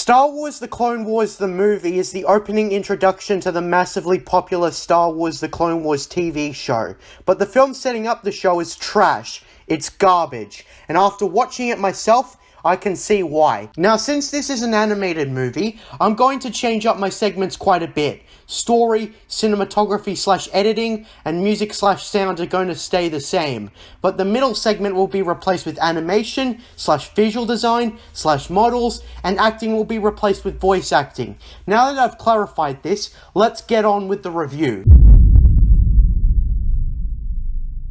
Star Wars The Clone Wars the movie is the opening introduction to the massively popular Star Wars The Clone Wars TV show, but the film setting up the show is trash, it's garbage, and after watching it myself, I can see why. Now, since this is an animated movie, I'm going to change up my segments quite a bit. Story, cinematography / editing, and music / sound are going to stay the same, but the middle segment will be replaced with animation / visual design / models, and acting will be replaced with voice acting. Now that I've clarified this, let's get on with the review.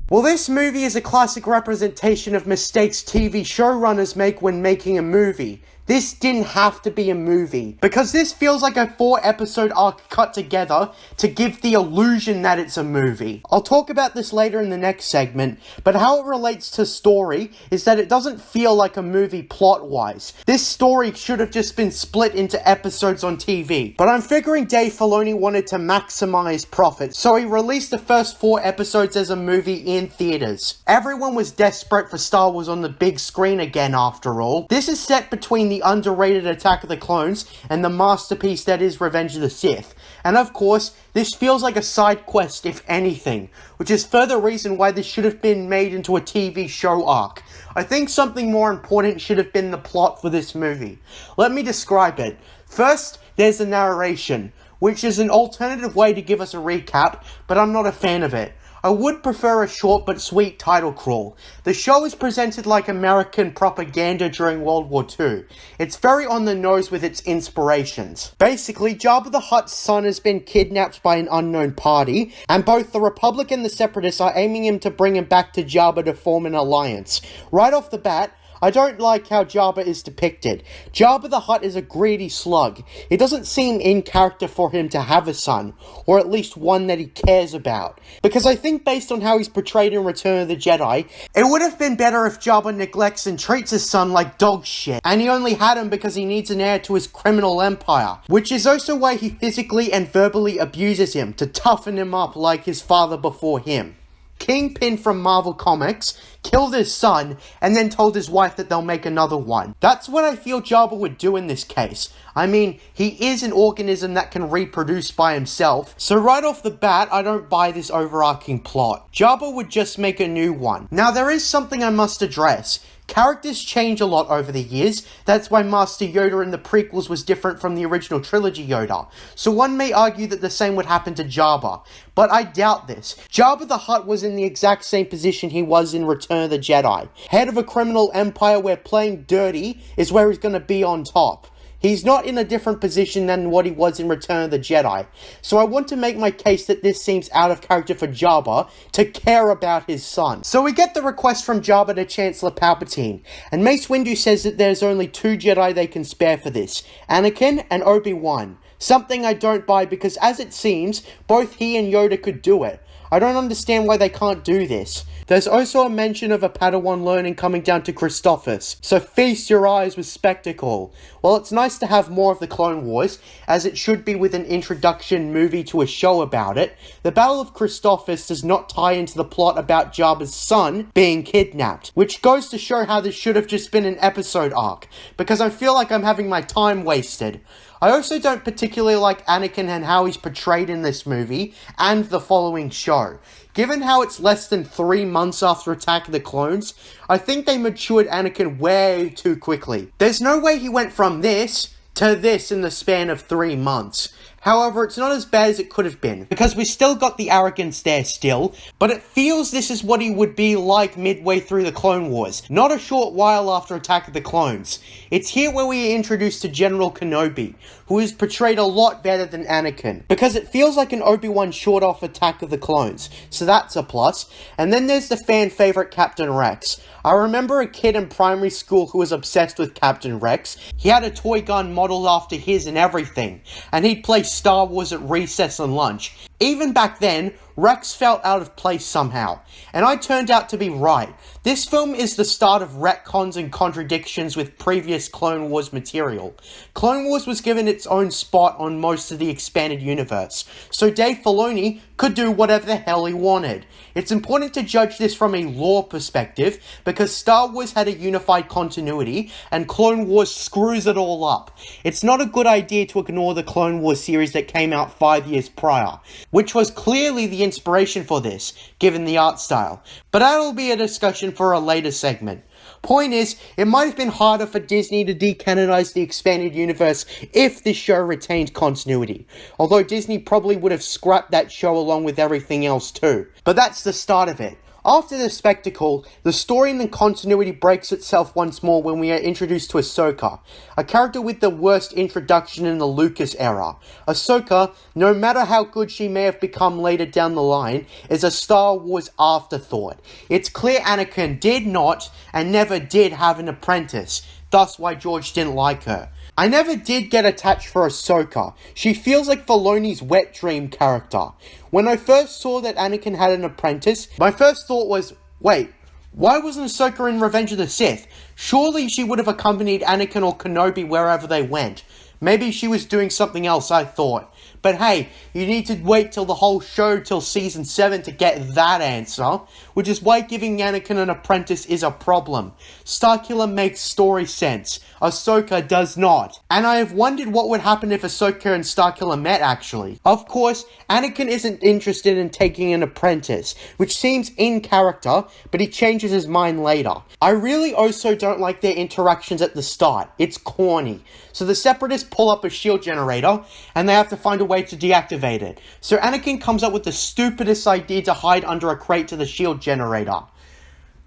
Well, this movie is a classic representation of mistakes TV showrunners make when making a movie. This didn't have to be a movie, because this feels like a 4-episode arc cut together to give the illusion that it's a movie. I'll talk about this later in the next segment, but how it relates to story is that it doesn't feel like a movie plot-wise. This story should have just been split into episodes on TV, but I'm figuring Dave Filoni wanted to maximize profit, so he released the first 4 episodes as a movie in theaters. Everyone was desperate for Star Wars on the big screen again, after all. This is set between the underrated Attack of the Clones and the masterpiece that is Revenge of the Sith. And of course, this feels like a side quest if anything, which is further reason why this should have been made into a TV show arc. I think something more important should have been the plot for this movie. Let me describe it. First, there's the narration, which is an alternative way to give us a recap, but I'm not a fan of it. I would prefer a short but sweet title crawl. The show is presented like American propaganda during World War II. It's very on the nose with its inspirations. Basically, Jabba the Hutt's son has been kidnapped by an unknown party, and both the Republic and the Separatists are aiming him to bring him back to Jabba to form an alliance. Right off the bat, I don't like how Jabba is depicted. Jabba the Hutt is a greedy slug. It doesn't seem in character for him to have a son, or at least one that he cares about. Because I think based on how he's portrayed in Return of the Jedi, it would have been better if Jabba neglects and treats his son like dog shit, and he only had him because he needs an heir to his criminal empire, which is also why he physically and verbally abuses him to toughen him up like his father before him. Kingpin from Marvel Comics killed his son and then told his wife that they'll make another one. That's what I feel Jabba would do in this case. I mean, he is an organism that can reproduce by himself, so right off the bat, I don't buy this overarching plot. Jabba would just make a new one. Now, there is something I must address. Characters change a lot over the years. That's why Master Yoda in the prequels was different from the original trilogy Yoda. So one may argue that the same would happen to Jabba, but I doubt this. Jabba the Hutt was in the exact same position he was in Return of the Jedi. Head of a criminal empire where playing dirty is where he's going to be on top. He's not in a different position than what he was in Return of the Jedi. So I want to make my case that this seems out of character for Jabba to care about his son. So we get the request from Jabba to Chancellor Palpatine, and Mace Windu says that there's only 2 Jedi they can spare for this, Anakin and Obi-Wan. Something I don't buy because as it seems, both he and Yoda could do it. I don't understand why they can't do this. There's also a mention of a Padawan learning coming down to Christophus, so feast your eyes with spectacle. Well, it's nice to have more of the Clone Wars, as it should be with an introduction movie to a show about it. The Battle of Christophus does not tie into the plot about Jabba's son being kidnapped, which goes to show how this should have just been an episode arc, because I feel like I'm having my time wasted. I also don't particularly like Anakin and how he's portrayed in this movie and the following show. Given how it's less than 3 months after Attack of the Clones, I think they matured Anakin way too quickly. There's no way he went from this to this in the span of 3 months. However, it's not as bad as it could have been, because we still got the arrogance there still, but it feels this is what he would be like midway through the Clone Wars, not a short while after Attack of the Clones. It's here where we are introduced to General Kenobi, who is portrayed a lot better than Anakin, because it feels like an Obi-Wan short off Attack of the Clones, so that's a plus. And then there's the fan favourite Captain Rex. I remember a kid in primary school who was obsessed with Captain Rex. He had a toy gun modelled after his and everything, and he'd play Star Wars at recess and lunch. Even back then, Rex felt out of place somehow, and I turned out to be right. This film is the start of retcons and contradictions with previous Clone Wars material. Clone Wars was given its own spot on most of the expanded universe, so Dave Filoni could do whatever the hell he wanted. It's important to judge this from a lore perspective, because Star Wars had a unified continuity, and Clone Wars screws it all up. It's not a good idea to ignore the Clone Wars series that came out 5 years prior, which was clearly the inspiration for this, given the art style. But that'll be a discussion for a later segment. Point is, it might have been harder for Disney to decanonize the expanded universe if this show retained continuity, although Disney probably would have scrapped that show along with everything else too. But that's the start of it. After the spectacle, the story and the continuity breaks itself once more when we are introduced to Ahsoka, a character with the worst introduction in the Lucas era. Ahsoka, no matter how good she may have become later down the line, is a Star Wars afterthought. It's clear Anakin did not and never did have an apprentice, thus why George didn't like her. I never did get attached for Ahsoka. She feels like Filoni's wet dream character. When I first saw that Anakin had an apprentice, my first thought was, wait, why wasn't Ahsoka in Revenge of the Sith? Surely she would have accompanied Anakin or Kenobi wherever they went. Maybe she was doing something else, I thought. But hey, you need to wait till the whole show, till season 7 to get that answer, which is why giving Anakin an apprentice is a problem. Starkiller makes story sense, Ahsoka does not. And I have wondered what would happen if Ahsoka and Starkiller met actually. Of course, Anakin isn't interested in taking an apprentice, which seems in character, but he changes his mind later. I really also don't like their interactions at the start, it's corny. So the Separatists pull up a shield generator, and they have to find a way to deactivate it. So Anakin comes up with the stupidest idea to hide under a crate to the shield generator.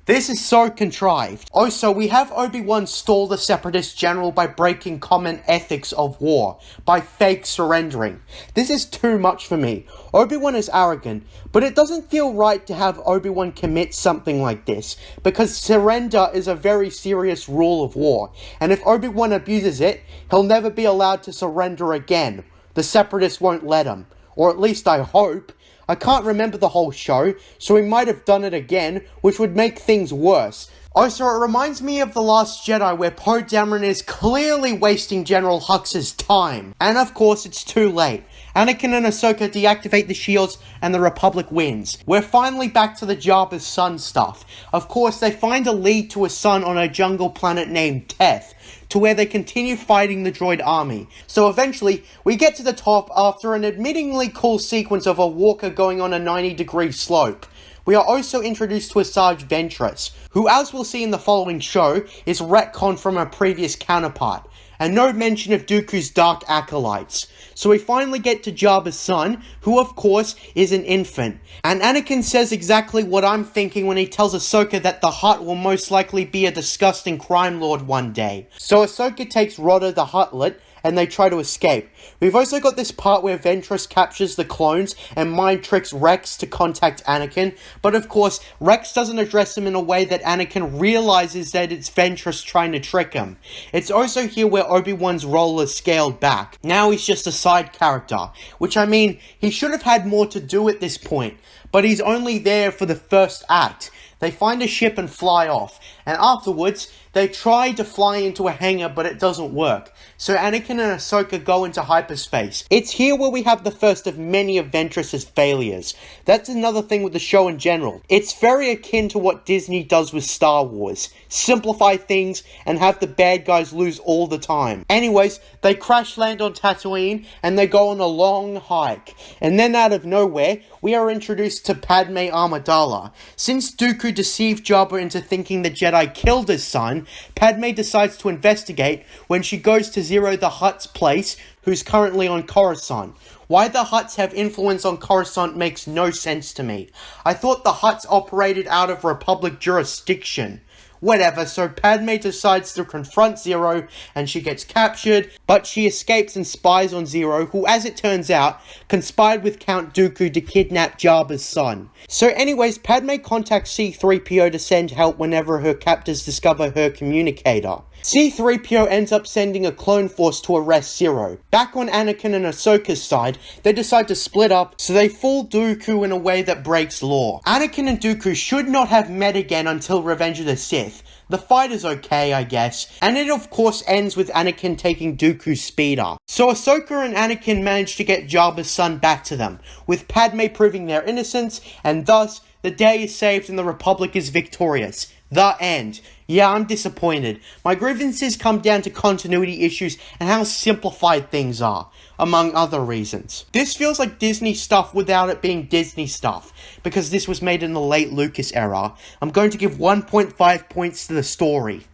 This is so contrived. Also, we have Obi-Wan stall the Separatist general by breaking common ethics of war, by fake surrendering. This is too much for me. Obi-Wan is arrogant, but it doesn't feel right to have Obi-Wan commit something like this, because surrender is a very serious rule of war, and if Obi-Wan abuses it, he'll never be allowed to surrender again. The Separatists won't let him, or at least I hope. I can't remember the whole show, so he might have done it again, which would make things worse. Also, it reminds me of The Last Jedi, where Poe Dameron is clearly wasting General Hux's time. And of course, it's too late. Anakin and Ahsoka deactivate the shields, and the Republic wins. We're finally back to the Jabba's son stuff. Of course, they find a lead to a son on a jungle planet named Teth, to where they continue fighting the droid army. So eventually, we get to the top after an admittingly cool sequence of a walker going on a 90-degree slope. We are also introduced to Asajj Ventress, who, as we'll see in the following show, is retconned from her previous counterpart, and no mention of Dooku's dark acolytes. So we finally get to Jabba's son, who of course is an infant. And Anakin says exactly what I'm thinking when he tells Ahsoka that the Hutt will most likely be a disgusting crime lord one day. So Ahsoka takes Rodder the Huttlet, and they try to escape. We've also got this part where Ventress captures the clones and mind tricks Rex to contact Anakin, but of course, Rex doesn't address him in a way that Anakin realizes that it's Ventress trying to trick him. It's also here where Obi-Wan's role is scaled back. Now he's just a side character, which I mean, he should have had more to do at this point, but he's only there for the first act. They find a ship and fly off, and afterwards, they try to fly into a hangar, but it doesn't work. So Anakin and Ahsoka go into hyperspace. It's here where we have the first of many of Ventress's failures. That's another thing with the show in general. It's very akin to what Disney does with Star Wars. Simplify things and have the bad guys lose all the time. Anyways, they crash land on Tatooine and they go on a long hike. And then out of nowhere, we are introduced to Padme Amidala. Since Dooku deceived Jabba into thinking the Jedi killed his son, Padme decides to investigate when she goes to Zero the Hutt's place, who's currently on Coruscant. Why the Hutts have influence on Coruscant makes no sense to me. I thought the Hutts operated out of Republic jurisdiction. Whatever, so Padme decides to confront Zero, and she gets captured, but she escapes and spies on Zero, who, as it turns out, conspired with Count Dooku to kidnap Jabba's son. So anyways, Padme contacts C-3PO to send help whenever her captors discover her communicator. C-3PO ends up sending a clone force to arrest Zero. Back on Anakin and Ahsoka's side, they decide to split up, so they fool Dooku in a way that breaks law. Anakin and Dooku should not have met again until Revenge of the Sith. The fight is okay, I guess, and it of course ends with Anakin taking Dooku's speeder. So Ahsoka and Anakin manage to get Jabba's son back to them, with Padme proving their innocence, and thus, the day is saved and the Republic is victorious. The end. Yeah, I'm disappointed. My grievances come down to continuity issues and how simplified things are, among other reasons. This feels like Disney stuff without it being Disney stuff, because this was made in the late Lucas era. I'm going to give 1.5 points to the story.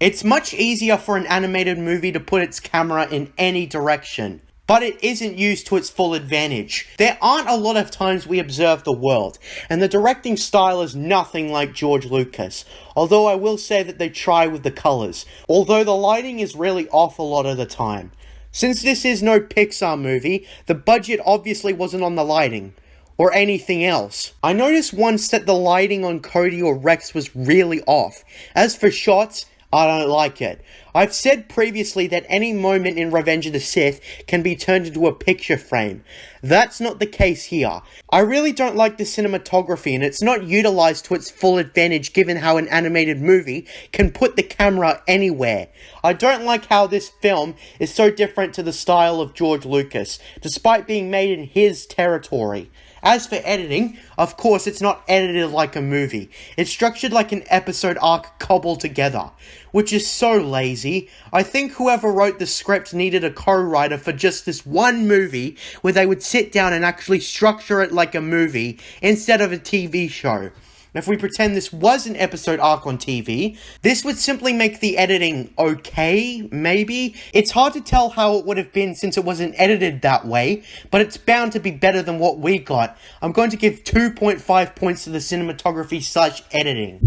It's much easier for an animated movie to put its camera in any direction, but it isn't used to its full advantage. There aren't a lot of times we observe the world, and the directing style is nothing like George Lucas, although I will say that they try with the colours, although the lighting is really off a lot of the time. Since this is no Pixar movie, the budget obviously wasn't on the lighting, or anything else. I noticed once that the lighting on Cody or Rex was really off. As for shots, I don't like it. I've said previously that any moment in Revenge of the Sith can be turned into a picture frame. That's not the case here. I really don't like the cinematography, and it's not utilized to its full advantage given how an animated movie can put the camera anywhere. I don't like how this film is so different to the style of George Lucas, despite being made in his territory. As for editing, of course it's not edited like a movie. It's structured like an episode arc cobbled together, which is so lazy. I think whoever wrote the script needed a co-writer for just this one movie where they would sit down and actually structure it like a movie instead of a TV show. If we pretend this was an episode arc on TV, this would simply make the editing okay, maybe? It's hard to tell how it would have been since it wasn't edited that way, but it's bound to be better than what we got. I'm going to give 2.5 points to the cinematography/editing.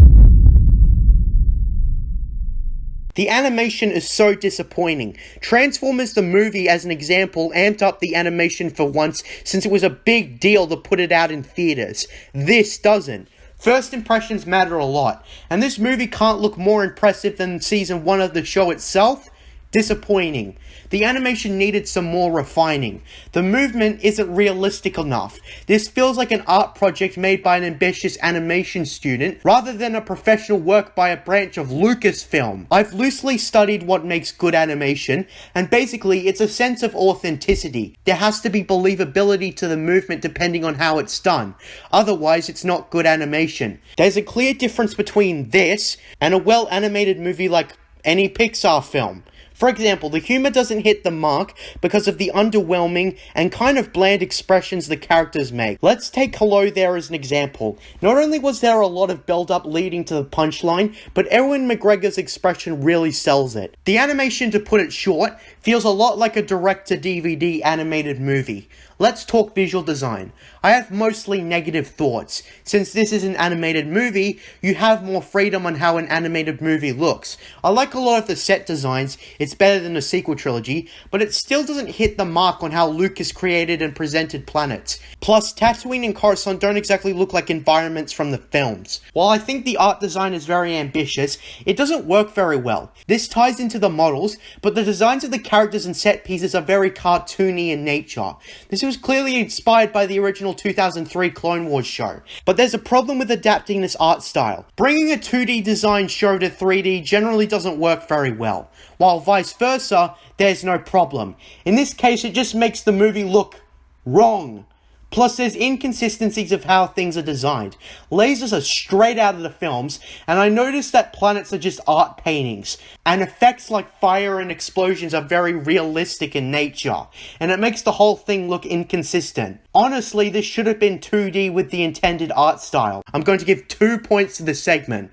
The animation is so disappointing. Transformers the movie, as an example, amped up the animation for once since it was a big deal to put it out in theaters. This doesn't. First impressions matter a lot, and this movie can't look more impressive than season 1 of the show itself. Disappointing. The animation needed some more refining. The movement isn't realistic enough. This feels like an art project made by an ambitious animation student, rather than a professional work by a branch of Lucasfilm. I've loosely studied what makes good animation, and basically it's a sense of authenticity. There has to be believability to the movement depending on how it's done. Otherwise, it's not good animation. There's a clear difference between this and a well-animated movie like any Pixar film. For example, the humor doesn't hit the mark because of the underwhelming and kind of bland expressions the characters make. Let's take Hello There as an example. Not only was there a lot of build-up leading to the punchline, but Ewan McGregor's expression really sells it. The animation, to put it short, feels a lot like a direct-to-DVD animated movie. Let's talk visual design. I have mostly negative thoughts. Since this is an animated movie, you have more freedom on how an animated movie looks. I like a lot of the set designs, it's better than the sequel trilogy, but it still doesn't hit the mark on how Lucas created and presented planets. Plus, Tatooine and Coruscant don't exactly look like environments from the films. While I think the art design is very ambitious, it doesn't work very well. This ties into the models, but the designs of the characters and set pieces are very cartoony in nature. This was clearly inspired by the original 2003 Clone Wars show, but there's a problem with adapting this art style. Bringing a 2D design show to 3D generally doesn't work very well, while vice versa, there's no problem. In this case, it just makes the movie look wrong. Plus, there's inconsistencies of how things are designed. Lasers are straight out of the films, and I noticed that planets are just art paintings, and effects like fire and explosions are very realistic in nature, and it makes the whole thing look inconsistent. Honestly, this should have been 2D with the intended art style. I'm going to give 2 points to this segment.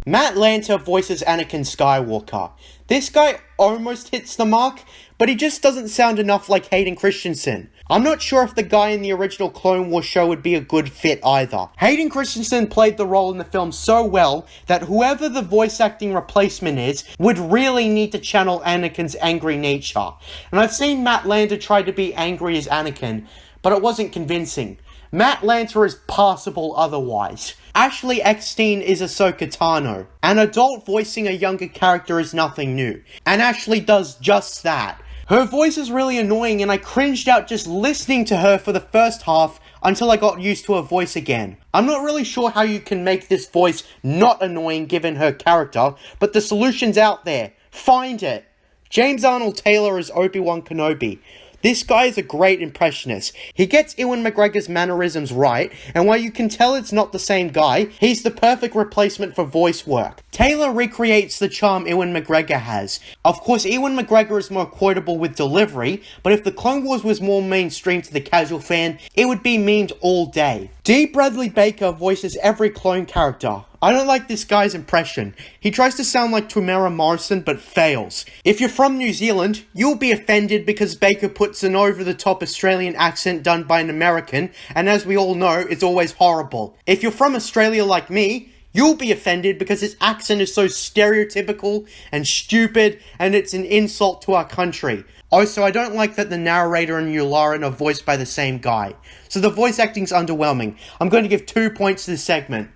Matt LANTER voices Anakin Skywalker. This guy almost hits the mark, but he just doesn't sound enough like Hayden Christensen. I'm not sure if the guy in the original Clone Wars show would be a good fit either. Hayden Christensen played the role in the film so well that whoever the voice acting replacement is would really need to channel Anakin's angry nature. And I've seen Matt LANTER try to be angry as Anakin, but it wasn't convincing. Matt Lanter is passable otherwise. Ashley Eckstein is Ahsoka Tano. An adult voicing a younger character is nothing new, and Ashley does just that. Her voice is really annoying and I cringed out just listening to her for the first half until I got used to her voice again. I'm not really sure how you can make this voice not annoying given her character, but the solution's out there. Find it. James Arnold Taylor is Obi-Wan Kenobi. This guy is a great impressionist. He gets Ewan McGregor's mannerisms right, and while you can tell it's not the same guy, he's the perfect replacement for voice work. Taylor recreates the charm Ewan McGregor has. Of course, Ewan McGregor is more quotable with delivery, but if the Clone Wars was more mainstream to the casual fan, it would be memed all day. D. Bradley Baker voices every clone character. I don't like this guy's impression. He tries to sound like Tamara Morrison, but fails. If you're from New Zealand, you'll be offended because Baker puts an over-the-top Australian accent done by an American, and as we all know, it's always horrible. If you're from Australia like me, you'll be offended because his accent is so stereotypical and stupid, and it's an insult to our country. Also, I don't like that the narrator and Yularen are voiced by the same guy. So the voice acting's underwhelming. I'm going to give 2 points to this segment.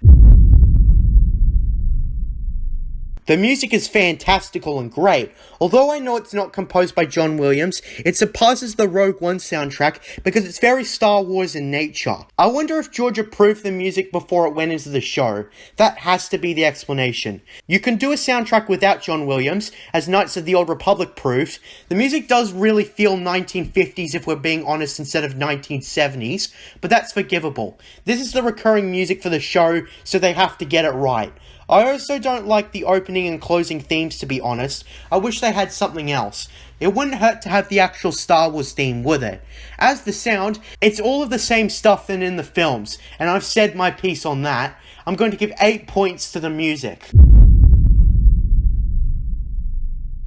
The music is fantastical and great. Although I know it's not composed by John Williams, it surpasses the Rogue One soundtrack because it's very Star Wars in nature. I wonder if George approved the music before it went into the show. That has to be the explanation. You can do a soundtrack without John Williams, as Knights of the Old Republic proved. The music does really feel 1950s if we're being honest instead of 1970s, but that's forgivable. This is the recurring music for the show, so they have to get it right. I also don't like the opening and closing themes, to be honest. I wish they had something else. It wouldn't hurt to have the actual Star Wars theme, would it? As the sound, it's all of the same stuff than in the films, and I've said my piece on that. I'm going to give 8 points to the music.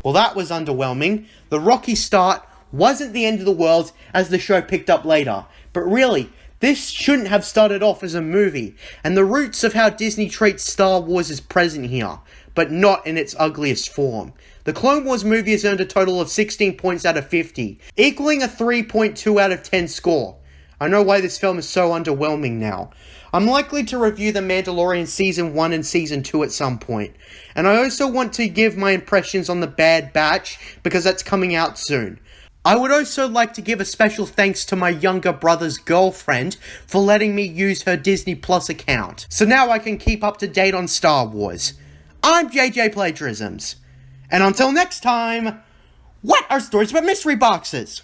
Well, that was underwhelming. The rocky start wasn't the end of the world, as the show picked up later. But really, this shouldn't have started off as a movie, and the roots of how Disney treats Star Wars is present here, but not in its ugliest form. The Clone Wars movie has earned a total of 16 points out of 50, equaling a 3.2 out of 10 score. I know why this film is so underwhelming now. I'm likely to review The Mandalorian Season 1 and Season 2 at some point, and I also want to give my impressions on The Bad Batch, because that's coming out soon. I would also like to give a special thanks to my younger brother's girlfriend for letting me use her Disney Plus account, so now I can keep up to date on Star Wars. I'm JJ Plagiarisms, and until next time, what are stories about mystery boxes?